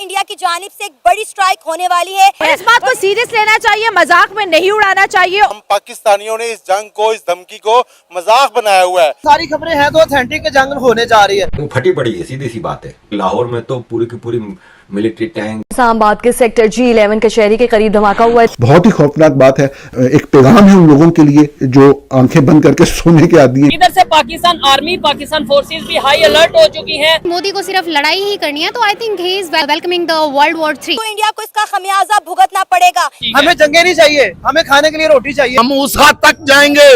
India की जानिब से एक बड़ी स्ट्राइक होने वाली है। इस बात को सीरियस लेना चाहिए, मजाक में नहीं उड़ाना चाहिए। हम पाकिस्तानियों ने इस जंग को, इस धमकी को मजाक बनाया हुआ है। सारी खबरें हैं तो ऑथेंटिक जंग होने जा रही है। फटी पड़ी है, सीधी सी बात है। लाहौर में तो पूरी की पूरी मिलिट्री टैंक। इस्लामाबाद के सेक्टर G11 कचहरी के करीब धमाका हुआ है। बहुत ही खौफनाक बात है। एक पैगाम है उन लोगों के लिए जो आंखें बंद करके सोने के आदी हैं। इधर से पाकिस्तान आर्मी, पाकिस्तान फोर्सेस भी हाई अलर्ट हो चुकी हैं। मोदी को सिर्फ लड़ाई ही करनी है, तो I think he is welcoming the world war 3। तो इंडिया को इसका खमियाजा भुगतना पड़ेगा। हमें जंगे नहीं चाहिए, हमें खाने के लिए रोटी चाहिए। हम उस हद तक जाएंगे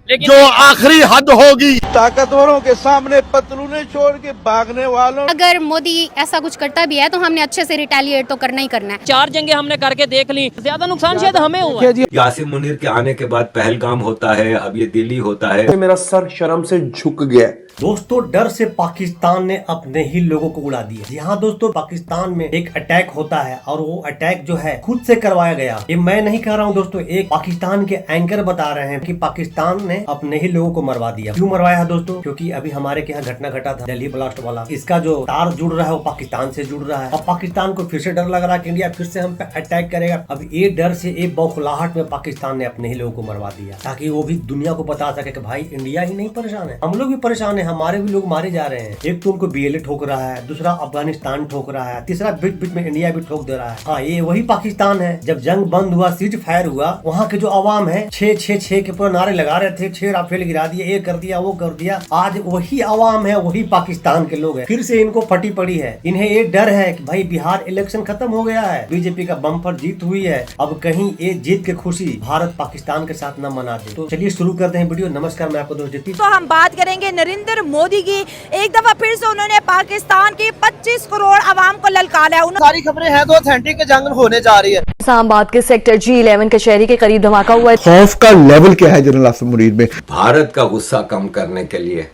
जो आखिरी हद होगी। ताकतवरों के सामने पतलूने छोड़ के भागने वालों। अगर मोदी ऐसा कुछ करता भी है तो हमने अच्छे से रिटेलिएट तो करना ही करना है। 4 जंगे हमने करके देख ली, ज्यादा नुकसान शायद हमें हुआ है। यासिर मुनीर के आने के बाद पहलगाम होता है, अब ये दिल्ली होता है। मेरा सर शर्म से झुक गया। दोस्तों, डर से पाकिस्तान ने अपने ही लोगों को उड़ा दिया। यहाँ दोस्तों, पाकिस्तान में एक अटैक होता है और वो अटैक जो है खुद से करवाया गया। ये मैं नहीं कह रहा हूँ दोस्तों, एक पाकिस्तान के एंकर बता रहे हैं कि पाकिस्तान ने अपने ही लोगों को मरवा दिया। क्यों मरवाया है दोस्तों? क्योंकि अभी हमारे यहाँ घटना घटा था दिल्ली ब्लास्ट वाला। इसका जो तार जुड़ रहा है वो पाकिस्तान से जुड़ रहा है। अब पाकिस्तान को फिर से डर लग रहा है कि इंडिया फिर से हम पे अटैक करेगा। अब ये डर से, एक बौखलाहट में पाकिस्तान ने अपने ही लोगों को मरवा दिया, ताकि वो भी दुनिया को बता सके कि भाई इंडिया ही नहीं परेशान है, हम लोग भी परेशान है, हमारे भी लोग मारे जा रहे हैं। एक तो उनको BLA ठोक रहा है, दूसरा अफगानिस्तान ठोक रहा है, तीसरा बीच बीच में इंडिया भी ठोक दे रहा है। हाँ, ये वही पाकिस्तान है। जब जंग बंद हुआ, सीज फायर हुआ, वहाँ के जो आवाम है 6-6-6 के पूरे नारे लगा रहे थे, 6 राफेल गिरा दिए, ये कर दिया, वो कर दिया। आज वही आवाम है, वही पाकिस्तान के लोग हैं, फिर से इनको फटी पड़ी है। इन्हें ये डर है कि भाई बिहार इलेक्शन खत्म हो गया है, बीजेपी का बम्पर जीत हुई है, अब कहीं ये जीत के खुशी भारत पाकिस्तान के साथ न मना दे। तो चलिए शुरू करते हैं वीडियो। नमस्कार, मैं आपको दोस्त जीती। तो हम बात करेंगे नरेंद्र मोदी की। एक दफा फिर से उन्होंने पाकिस्तान की 25 करोड़ आवाम को ललकारा है। सारी खबरें हैं तो ऑथेंटिक जंग होने जा रही है। इस्लामाबाद के सेक्टर G11 कचहरी के करीब धमाका हुआ है। खौफ का लेवल क्या है जनरल आसिफ मुनीर में? भारत का गुस्सा कम करने के लिए,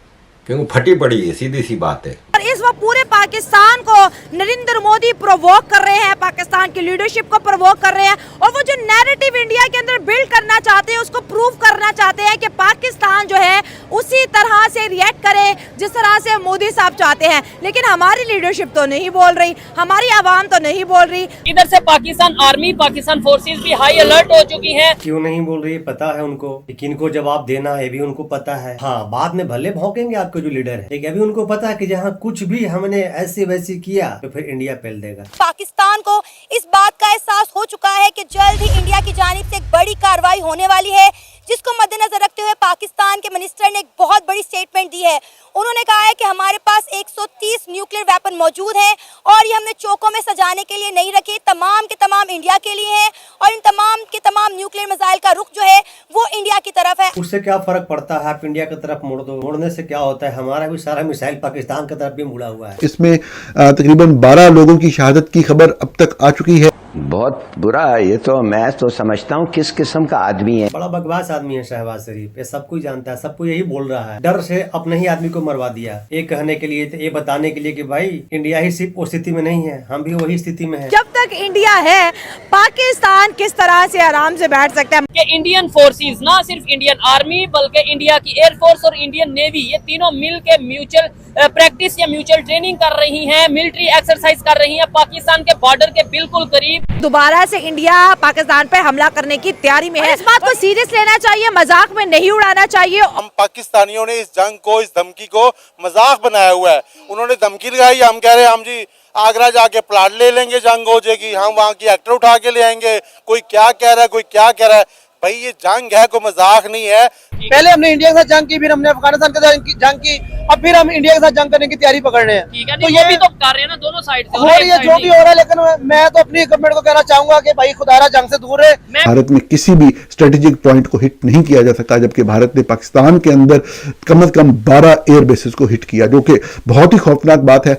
क्योंकि फटी पड़ी है, सीधी सी बात है। और इस वक्त पूरे पाकिस्तान को नरेंद्र मोदी प्रोवोक कर रहे हैं, पाकिस्तान की लीडरशिप को प्रोवोक कर रहे हैं, और वो जो नैरेटिव इंडिया के अंदर बिल्ड करना चाहते हैं, उसको प्रूव करना चाहते हैं कि पाकिस्तान जो है उसी तरह से रिएक्ट करे जिस तरह से मोदी साहब चाहते हैं। लेकिन हमारी लीडरशिप तो नहीं बोल रही, हमारी आवाम तो नहीं बोल रही। इधर से पाकिस्तान आर्मी, पाकिस्तान फोर्सेस भी हाई अलर्ट हो चुकी हैं। क्यों नहीं बोल रही पता है उनको, लेकिन इनको जवाब देना है भी उनको पता है। हाँ, बाद में भले भौंकेंगे आपके जो लीडर है, लेकिन अभी उनको पता है कि जहाँ कुछ भी हमने ऐसे वैसे किया तो फिर इंडिया पेल देगा। पाकिस्तान को इस बात का एहसास हो चुका है कि जल्द ही इंडिया की जानिब से एक बड़ी कार्रवाई होने वाली है, जिसको मद्देनजर रखते हुए पाकिस्तान के मिनिस्टर ने एक बहुत बड़ी स्टेटमेंट दी है। उन्होंने कहा है कि हमारे पास 130 न्यूक्लियर वेपन मौजूद हैं और ये हमने चौकों में सजाने के लिए नहीं रखे, तमाम के तमाम इंडिया के लिए हैं, और इन तमाम के तमाम न्यूक्लियर मिसाइल का रुख जो है वो इंडिया की तरफ है। उससे क्या फर्क पड़ता है? आप इंडिया की तरफ मोड़ दो, मोड़ने से क्या होता है? हमारा भी सारा मिसाइल पाकिस्तान की तरफ भी मुड़ा हुआ है। इसमें तकरीबन 12 लोगों की शहादत की खबर अब तक आ चुकी है। बहुत बुरा है ये तो। मैं तो समझता हूँ किस किस्म का आदमी है। बड़ा बकवास आदमी है शहबाज शरीफ, ये सब कुछ जानता है, सबको यही बोल रहा है। डर से अपने ही आदमी को मरवा दिया, ये कहने के लिए, ये बताने के लिए कि भाई इंडिया ही सिर्फ उस स्थिति में नहीं है, हम भी वही स्थिति में है। जब तक इंडिया है, पाकिस्तान किस तरह से आराम से बैठ सकता है? कि इंडियन फोर्सेस, ना सिर्फ इंडियन आर्मी बल्कि इंडिया की एयरफोर्स और इंडियन नेवी, ये तीनों मिल के म्यूचुअल प्रैक्टिस या म्यूचुअल ट्रेनिंग कर रही हैं, मिलिट्री एक्सरसाइज कर रही हैं पाकिस्तान के बॉर्डर के बिल्कुल करीब। दोबारा से इंडिया पाकिस्तान पे हमला करने की तैयारी में है। इस बात को सीरियस लेना चाहिए, मजाक में नहीं उड़ाना चाहिए। हम पाकिस्तानियों ने इस जंग को, इस धमकी को मजाक बनाया हुआ है। उन्होंने धमकी लगाई, हम कह रहे हैं हम जी आगरा जाके प्लाट ले लेंगे, जंग हो जाएगी, हम वहाँ की एक्टर उठा के ले आएंगे। कोई क्या कह रहा है, कोई क्या कह रहा है। भाई ये जंग है, कोई मजाक नहीं है। पहले हमने इंडिया के साथ जंग की, फिर हमने अफगानिस्तान के साथ जंग की, अब फिर हम इंडिया के साथ जंग करने की तैयारी पकड़ रहे हैं। तो ये भी तो कर रहे हैं ना, दोनों साइड से हो रही है, जो भी हो रहा है। लेकिन मैं तो अपनी गवर्नमेंट को कहना चाहूंगा कि भाई खुदारा जंग से दूर रहे। भारत में किसी भी स्ट्रेटेजिक पॉइंट को हिट नहीं किया जा सकता, जबकि भारत ने पाकिस्तान के अंदर कम से कम 12 एयर बेसिस को हिट किया, जो कि बहुत ही खौफनाक बात है।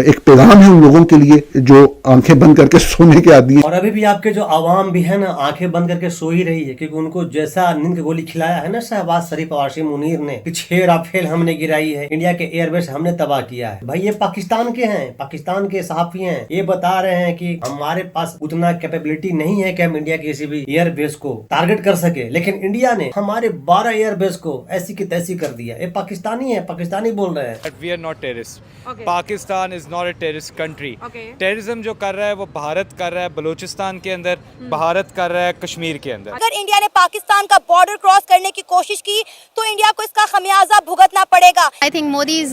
एक पैगाम है उन लोगों के लिए जो आंखें बंद करके सोने के आदी है। और अभी भी आपके जो आवाम भी है ना, आंखें बंद करके सो ही रही है, क्योंकि उनको जैसा नींद की गोली खिलाया है ना शहबाज शरीफ और यासिर मुनीर ने कि 6 राफेल हमने गिराई है, इंडिया के एयरबेस हमने तबाह किया है। भाई ये पाकिस्तान के हैं, पाकिस्तान के सहाफी हैं, ये बता रहे हैं कि हमारे पास उतना कैपेबिलिटी नहीं है कि हम इंडिया के किसी भी एयरबेस को टारगेट कर सके, लेकिन इंडिया ने हमारे 12 एयरबेस को ऐसी की तैसी कर दिया। ये पाकिस्तानी है, पाकिस्तानी बोल रहे हैं। We are not terrorists. Pakistan is not a terrorist country. Terrorism जो कर रहा है वो भारत कर रहा है, बलूचिस्तान के अंदर, भारत कर रहा है कश्मीर के अंदर। अगर इंडिया ने पाकिस्तान का बॉर्डर क्रॉस करने की कोशिश की तो इंडिया को इसका खमियाजा भुगतना पड़ेगा। I think Modi is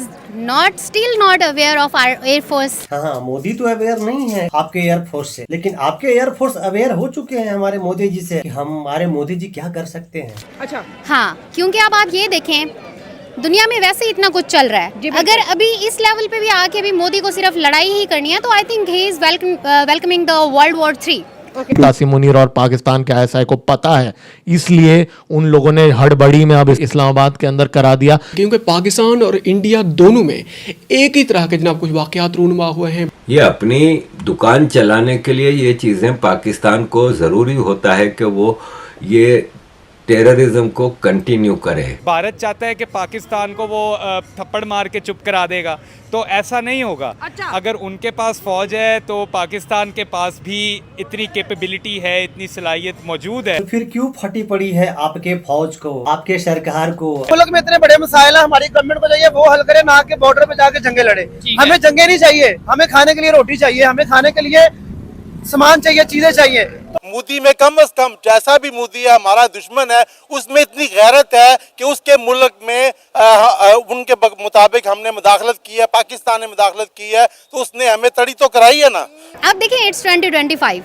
still not aware of our air force. हाँ, मोदी तो अवेयर नहीं है आपके एयरफोर्स से, लेकिन आपके एयरफोर्स अवेयर हो चुके हैं हमारे मोदी जी से कि हमारे मोदी जी क्या कर सकते हैं। अच्छा हाँ, क्योंकि अब आप ये देखें, दुनिया में वैसे ही इतना कुछ चल रहा है, अगर अभी इस लेवल पे भी आके भी मोदी को सिर्फ लड़ाई ही करनी है तो I think he is welcoming the world war 3। Qasim Munir और पाकिस्तान के ISI को पता है, इसलिए उन लोगों ने हड़बड़ी में अब इस्लामाबाद के अंदर करा दिया, क्योंकि पाकिस्तान और इंडिया दोनों में एक ही तरह के जनाब कुछ वाकयात रूनुमा हुए हैं। ये अपनी दुकान चलाने के लिए ये चीज़ें पाकिस्तान को ज़रूरी होता है कि वो ये टेररिज्म को कंटिन्यू करे। भारत चाहता है कि पाकिस्तान को वो थप्पड़ मार के चुप करा देगा, तो ऐसा नहीं होगा। अगर उनके पास फौज है तो पाकिस्तान के पास भी इतनी कैपेबिलिटी है, इतनी सलाहियत मौजूद है। तो फिर क्यों फटी पड़ी है आपके फौज को, आपके सरकार को? मुल्क में इतने बड़े मसाइल है, हमारी गवर्नमेंट को चाहिए वो हल करे, ना के बॉर्डर पे जाके जंगे लड़े। हमें जंगे नहीं चाहिए, हमें खाने के लिए रोटी चाहिए, हमें खाने के लिए सामान चाहिए, चीजें चाहिए। मोदी में कम से कम, जैसा भी मोदी है हमारा दुश्मन है, उसमें इतनी गैरत है कि उसके मुल्क में उनके मुताबिक हमने मुदाखलत की है, पाकिस्तान ने मुदाखलत की है, तो उसने हमें तड़ी तो कराई है ना। अब देखिए इट्स 2025,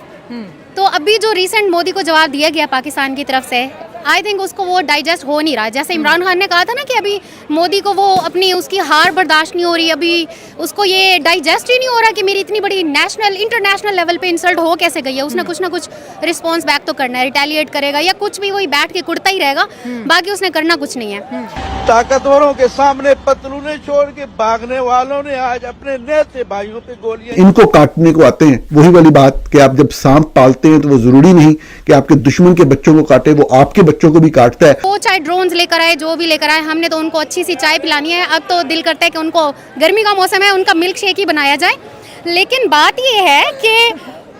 तो अभी जो रिसेंट मोदी को जवाब दिया गया पाकिस्तान की तरफ से, आई थिंक उसको वो डाइजेस्ट हो नहीं रहा। जैसे इमरान खान ने कहा था ना कि अभी मोदी को वो अपनी उसकी हार बर्दाश्त नहीं हो रही, अभी उसको ये डाइजेस्ट ही नहीं हो रहा कि मेरी इतनी बड़ी नेशनल इंटरनेशनल लेवल पे इंसल्ट हो कैसे गई है। उसने कुछ ना कुछ रिस्पॉन्स बैक तो करना है, रिटेलिएट करेगा या कुछ भी, वही बैठ के कुड़ता ही रहेगा, बाकी उसने करना कुछ नहीं है। ताकतवरों के सामने पतलूने छोड़ के भागने वालों ने आज अपने नेते भाइयों पे गोलियां। इनको काटने को आते हैं, वही वाली बात कि आप जब सांप पालते हैं तो वो जरूरी नहीं कि आपके दुश्मन के बच्चों को काटे, वो आपके बच्चों को भी काटता है। वो चाहे ड्रोन्स लेकर आए, जो भी लेकर आए, हमने तो उनको अच्छी सी चाय पिलानी है। अब तो दिल करता है कि उनको, गर्मी का मौसम है, उनका मिल्क शेक ही बनाया जाए। लेकिन बात ये है कि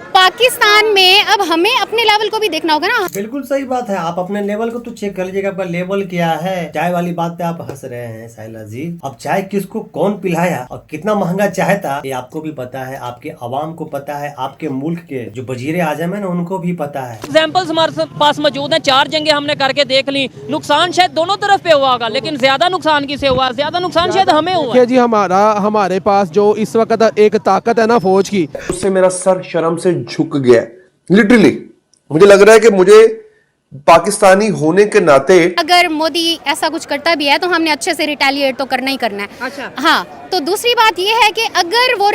पाकिस्तान में अब हमें अपने लेवल को भी देखना होगा ना। बिल्कुल सही बात है, आप अपने लेवल को तो चेक कर लीजिएगा, आपका लेवल क्या है। चाय वाली बात पे आप हंस रहे हैं साहिला जी, अब चाय किसको कौन पिलाया और कितना महंगा चाय था ये आपको भी पता है, आपके अवाम को पता है, आपके मुल्क के जो वजीरे आजम है ना उनको भी पता है। एग्जाम्पल्स हमारे पास मौजूद हैं, 4 जंगे हमने करके देख ली। नुकसान शायद दोनों तरफ पे हुआ होगा, लेकिन ज्यादा नुकसान किसे हुआ? ज्यादा नुकसान शायद हमें हुआ जी। हमारे पास जो इस वक्त एक ताकत है ना फौज की, उससे मेरा सर शर्म से झुक गया। लिटरली मुझे लग रहा है कि मुझे पाकिस्तानी होने के नाते, अगर मोदी ऐसा कुछ करता भी है तो हमने अच्छे से रिटेलिएट तो करना ही करना है। अच्छा। हाँ, तो दूसरी बात ये है कि अगर वो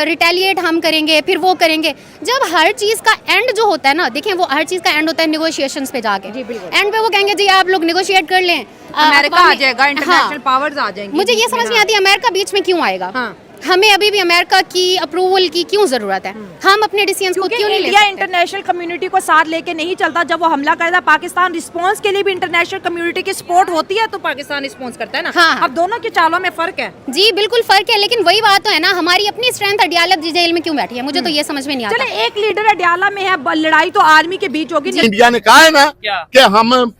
रिटेलिएट हम करेंगे, फिर वो करेंगे, जब हर चीज का एंड जो होता है ना, देखें वो हर चीज का एंड होता है नेगोशिएशंस पे जाके। एंड पे वो कहेंगे जी आप लोग नेगोशिएट कर लें, अमेरिका आ जाएगा, इंटरनेशनल पावर्स आ जाएंगे। मुझे ये समझ नहीं आती अमेरिका बीच में क्यों आएगा। हमें अभी भी अमेरिका की अप्रूवल की क्यों जरूरत है? हम अपने डिसीजंस को क्यों नहीं ले सकते? इंडिया इंटरनेशनल कम्युनिटी को साथ लेके नहीं चलता। जब वो हमला करता है पाकिस्तान, रिस्पांस के लिए भी इंटरनेशनल कम्युनिटी की सपोर्ट होती है तो पाकिस्तान रिस्पांस करता है ना। हाँ। अब दोनों की चालों में फर्क है। जी बिल्कुल फर्क है, लेकिन वही बात तो है ना, हमारी अपनी स्ट्रेंथ अडियाला जेल में क्यों बैठी है? मुझे तो ये समझ में नहीं आता। चले एक लीडर अडियाला में है, लड़ाई तो आर्मी के बीच होगी। इंडिया ने कहा है ना कि हम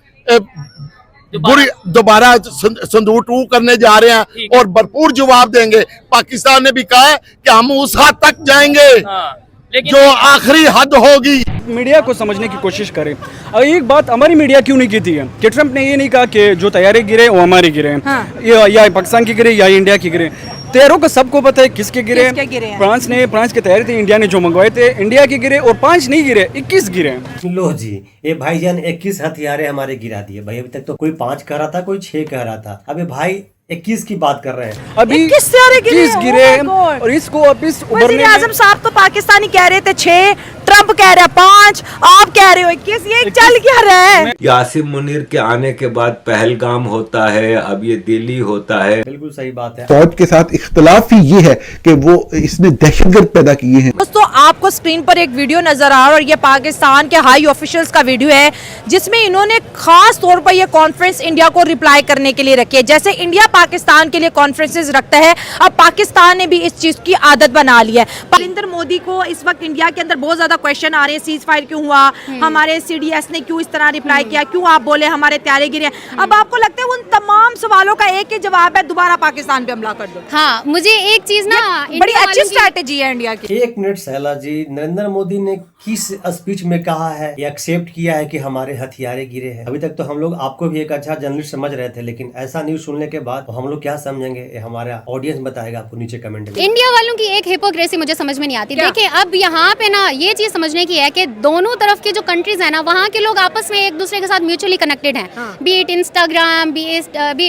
बुरी दोबारा संदूक टू करने जा रहे हैं और भरपूर जवाब देंगे। पाकिस्तान ने भी कहा है कि हम उस हद तक जाएंगे जो आखिरी हद होगी। मीडिया को समझने की कोशिश करें। और एक बात हमारी मीडिया क्यों नहीं की थी कि ट्रंप ने ये नहीं कहा कि जो तैयारी गिरे वो हमारे गिरे, या पाकिस्तान की गिरे या इंडिया की गिरे। तैयारों का सबको पता है किसके गिरे। फ्रांस के तैयारी थे, इंडिया ने जो मंगवाए थे इंडिया के गिरे, और 5 नहीं गिरे, 21 गिरे। लो जी, ये भाईजान 21 हथियारे हमारे गिरा दिए। भाई अभी तक तो कोई 5 कह रहा था, कोई 6 कह रहा था, अभी भाई 21 की बात कर रहे हैं। अभी 21 गिरे और इसको वापस वज़ीर आज़म साहब तो पाकिस्तानी कह रहे थे 6, ट्रंप कह रहा है 5, आप कह रहे हो 21, ये चल क्या रहा है? यासिम मुनीर के आने के बाद पहलगाम होता है, अब ये दिल्ली होता है। बिल्कुल सही बात है। फौज के साथ इख्तलाफ ही ये है कि वो इसने दहशतगर्द पैदा किए हैं। दोस्तों आपको स्क्रीन पर एक वीडियो नजर आ रहा है और ये पाकिस्तान के हाई ऑफिशियल्स का वीडियो है जिसमें इन्होंने खास तौर पर ये कॉन्फ्रेंस इंडिया को रिप्लाई करने के लिए रखी है। जैसे इंडिया पाकिस्तान के लिए कॉन्फ्रेंसेस रखता है, अब पाकिस्तान ने भी इस चीज की आदत बना ली है। नरेंद्र मोदी को इस वक्त इंडिया के अंदर बहुत ज्यादा क्वेश्चन आ रहे हैं, सीज फायर क्यों हुआ, हमारे CDS ने क्यों इस तरह रिप्लाई किया, क्यों आप बोले हमारे त्यारे गिरे। अब आपको लगता है उन तमाम सवालों का एक ही जवाब है, दोबारा पाकिस्तान पे हमला कर दो। हाँ, मुझे एक चीज ना बड़ी अच्छी स्ट्रैटेजी है इंडिया की। 1 मिनट सहला जी, नरेंद्र मोदी ने किस स्पीच में कहा है या एक्सेप्ट किया है कि हमारे हथियारे गिरे हैं? अभी तक तो हम लोग आपको भी एक अच्छा जर्नलिस्ट समझ रहे थे, लेकिन ऐसा न्यूज सुनने के बाद हम लोग क्या समझेंगे, ये हमारा ऑडियंस बताएगा आपको नीचे कमेंट में। इंडिया वालों की एक हिपोक्रेसी मुझे समझ में नहीं आती। देखिए अब यहाँ पे ना ये चीज समझने की है कि दोनों तरफ के जो कंट्रीज है ना, वहाँ के लोग आपस में एक दूसरे के साथ म्यूचुअली कनेक्टेड हैं, B it Instagram, B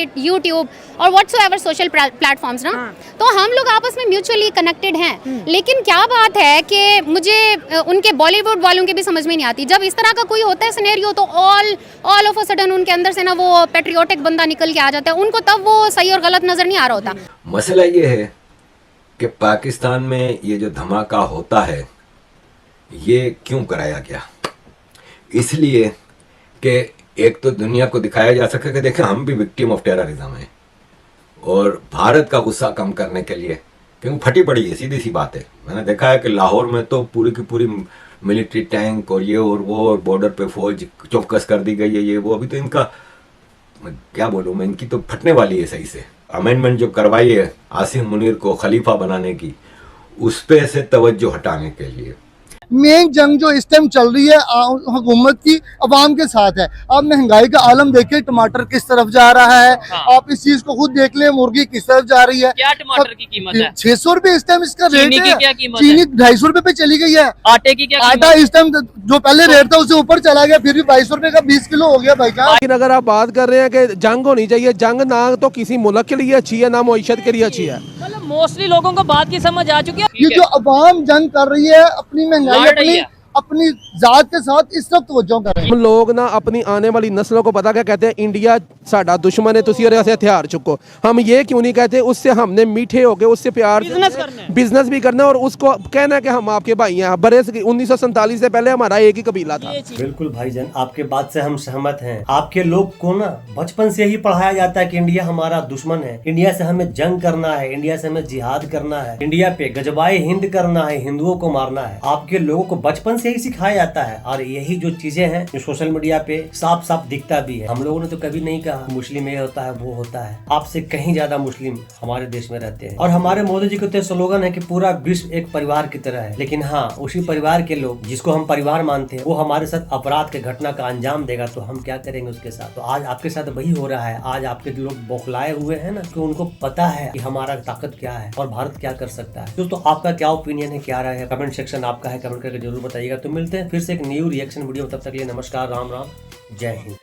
it YouTube और व्हाट्सोएवर सोशल प्लेटफॉर्म्स ना, तो हम लोग आपस में म्यूचुअली कनेक्टेड हैं। लेकिन क्या बात है कि मुझे उनके बॉलीवुड वालों के भी समझ में नहीं आती, जब इस तरह का कोई होता है सिनेरियो तो ऑल ऑफ अ सडन उनके अंदर से ना वो पेट्रियोटिक बंदा निकल के आ जाता है, उनको तब वो सही और गलत नजर नहीं आ रहा होता। मसला ये है कि पाकिस्तान में ये जो धमाका होता है ये क्यों कराया गया? इसलिए कि एक तो दुनिया को दिखाया जा सके कि देखें हम भी विक्टिम ऑफ टेररिज्म हैं, और भारत का गुस्सा कम करने के लिए, क्योंकि फटी पड़ी है, सीधी सी बात है। मैंने देखा है कि लाहौर में तो पूरी की पूरी मिलिट्री टैंक और ये और वो, और बॉर्डर पे फौज चौकस कर दी गई है, ये वो। अभी तो इनका क्या बोलूँ मैं, इनकी तो फटने वाली है सही से। अमेंडमेंट जो करवाई है आसिम मुनीर को खलीफा बनाने की, उस पे से तवज्जो हटाने के लिए। मेन जंग जो इस टाइम चल रही है हुकूमत की अवाम के साथ है। आप महंगाई का आलम देखिए, टमाटर किस तरफ जा रहा है। आप इस चीज को खुद देख लें, मुर्गी किस तरफ जा रही है। क्या टमाटर की कीमत है? 600 रुपए इस टाइम इसका रेट है। क्या कीमत चीनी है? 250 रुपए पे चली गई है। आटे की क्या आटा इस टाइम जो पहले रेट था उससे ऊपर चला गया, फिर भी 22 रुपए का 20 किलो हो गया भाई का। लेकिन अगर आप बात कर रहे हैं कि जंग होनी चाहिए, जंग ना तो किसी मुल्क के लिए अच्छी है ना मईशत के लिए अच्छी है। मतलब मोस्टली लोगों को बात की समझ आ चुकी है। ये जो अवाम जंग कर रही है अपनी महंगाई अपनी जात के साथ, इस तरफ तवज्जो करें। हम लोग ना अपनी आने वाली नस्लों को पता क्या कहते हैं, इंडिया साडा दुश्मन है, तुसी और ऐसे हथियार चुको। हम ये क्यों नहीं कहते, उससे हमने मीठे होके उससे प्यार बिजनेस भी करना और उसको कहना है कि हम आपके भाई हैं। बड़े 1947 से पहले हमारा एक ही कबीला था। बिल्कुल भाईजान, आपके बात से हम सहमत हैं। आपके लोग को ना बचपन से ही पढ़ाया जाता है कि इंडिया हमारा दुश्मन है, इंडिया से हमें जंग करना है, इंडिया से हमें जिहाद करना है, इंडिया पे गजबाए हिंद करना है, हिंदुओं को मारना है। आपके लोगों को बचपन से ही सिखाया जाता है, और यही जो चीजें हैं जो सोशल मीडिया पे साफ साफ दिखता भी है। हम लोगों ने तो कभी नहीं कहा मुस्लिम ये होता है वो होता है। आपसे कहीं ज्यादा मुस्लिम हमारे देश में रहते हैं, और हमारे मोदी जी का तो स्लोगन है कि पूरा विश्व एक परिवार की तरह है। लेकिन हाँ, उसी परिवार के लोग जिसको हम परिवार मानते हैं वो हमारे साथ अपराध के घटना का अंजाम देगा तो हम क्या करेंगे उसके साथ? तो आज आपके साथ वही हो रहा है। आज आपके लोग बौखलाए हुए हैं ना, कि उनको पता है कि हमारा ताकत क्या है और भारत क्या कर सकता है। दोस्तों आपका क्या ओपिनियन है, क्या राय है? कमेंट सेक्शन आपका है, कमेंट करके जरूर बताइएगा। तो मिलते हैं फिर से एक न्यू रिएक्शन वीडियो, तब तक के लिए नमस्कार, राम राम, जय हिंद।